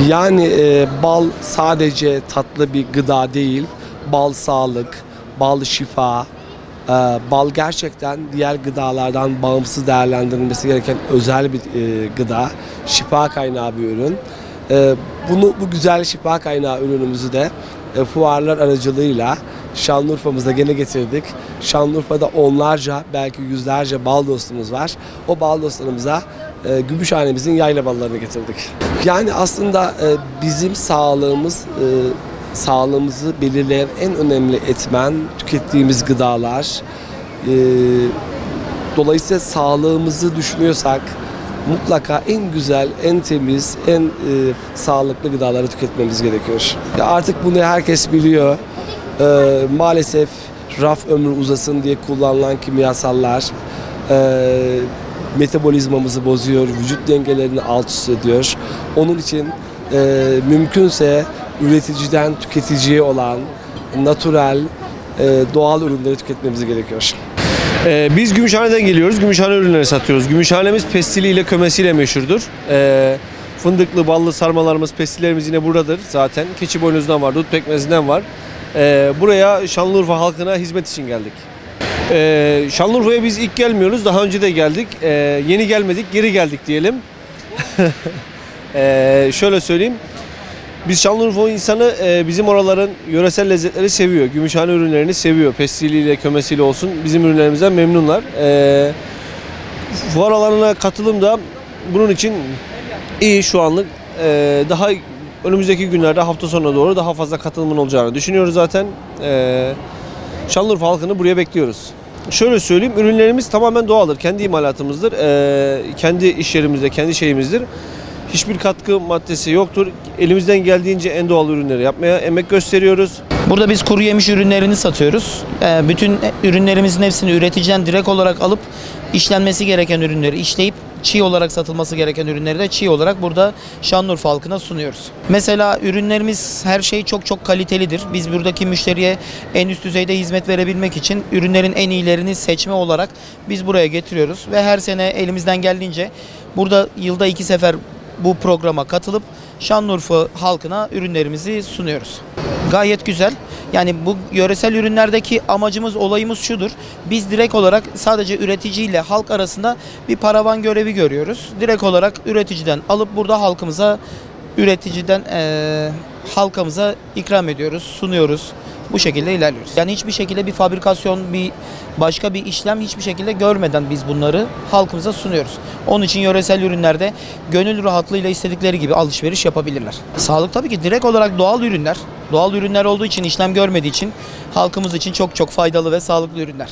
Yani bal sadece tatlı bir gıda değil, bal sağlık, bal şifa, bal gerçekten diğer gıdalardan bağımsız değerlendirilmesi gereken özel bir gıda, şifa kaynağı bir ürün. Bu güzel şifa kaynağı ürünümüzü de fuarlar aracılığıyla Şanlıurfa'mıza gene getirdik. Şanlıurfa'da onlarca, belki yüzlerce bal dostumuz var. O bal dostlarımıza Gümüşhanemizin yayla ballarını getirdik. Yani aslında bizim sağlığımızı belirleyen en önemli etmen tükettiğimiz gıdalar. Dolayısıyla sağlığımızı düşünüyorsak mutlaka en güzel, en temiz, en sağlıklı gıdaları tüketmemiz gerekiyor. Artık bunu herkes biliyor. Maalesef raf ömrü uzasın diye kullanılan kimyasallar metabolizmamızı bozuyor, vücut dengelerini alt üst ediyor. Onun için mümkünse üreticiden tüketiciye olan natürel, doğal ürünleri tüketmemiz gerekiyor. Biz Gümüşhane'den geliyoruz. Gümüşhane ürünleri satıyoruz. Gümüşhanemiz pestiliyle, kömesiyle meşhurdur. Fındıklı, ballı sarmalarımız, pestillerimiz yine buradadır zaten. Keçi boynuzundan var, dut pekmezinden var. Buraya Şanlıurfa halkına hizmet için geldik. Şanlıurfa'ya biz ilk gelmiyoruz. Daha önce de geldik. Yeni gelmedik, geri geldik diyelim. Şöyle söyleyeyim. Biz Şanlıurfa insanı bizim oraların yöresel lezzetleri seviyor. Gümüşhane ürünlerini seviyor. Pestiliyle, kömesiyle olsun. Bizim ürünlerimizden memnunlar. Fuar alanına katılım da bunun için iyi şu anlık. Daha önümüzdeki günlerde hafta sonuna doğru daha fazla katılımın olacağını düşünüyoruz zaten. Şanlıurfa halkını buraya bekliyoruz. Şöyle söyleyeyim, ürünlerimiz tamamen doğaldır. Kendi imalatımızdır. Kendi iş yerimizde, kendi şeyimizdir. Hiçbir katkı maddesi yoktur. Elimizden geldiğince en doğal ürünleri yapmaya emek gösteriyoruz. Burada biz kuru yemiş ürünlerini satıyoruz. Bütün ürünlerimizin hepsini üreticiden direkt olarak alıp işlenmesi gereken ürünleri işleyip çiğ olarak satılması gereken ürünleri de çiğ olarak burada Şanlıurfa halkına sunuyoruz. Mesela ürünlerimiz her şey çok kalitelidir. Biz buradaki müşteriye en üst düzeyde hizmet verebilmek için ürünlerin en iyilerini seçme olarak biz buraya getiriyoruz. Ve her sene elimizden geldiğince burada yılda 2 sefer bu programa katılıp Şanlıurfa halkına ürünlerimizi sunuyoruz. Gayet güzel. Yani bu yöresel ürünlerdeki amacımız, olayımız şudur. Biz direkt olarak sadece üreticiyle halk arasında bir paravan görevi görüyoruz. Direkt olarak üreticiden alıp burada halkımıza ikram ediyoruz, sunuyoruz. Bu şekilde ilerliyoruz. Yani hiçbir şekilde bir fabrikasyon, başka bir işlem hiçbir şekilde görmeden biz bunları halkımıza sunuyoruz. Onun için yöresel ürünlerde gönül rahatlığıyla istedikleri gibi alışveriş yapabilirler. Sağlık tabii ki direkt olarak doğal ürünler. Doğal ürünler olduğu için, işlem görmediği için halkımız için çok faydalı ve sağlıklı ürünler.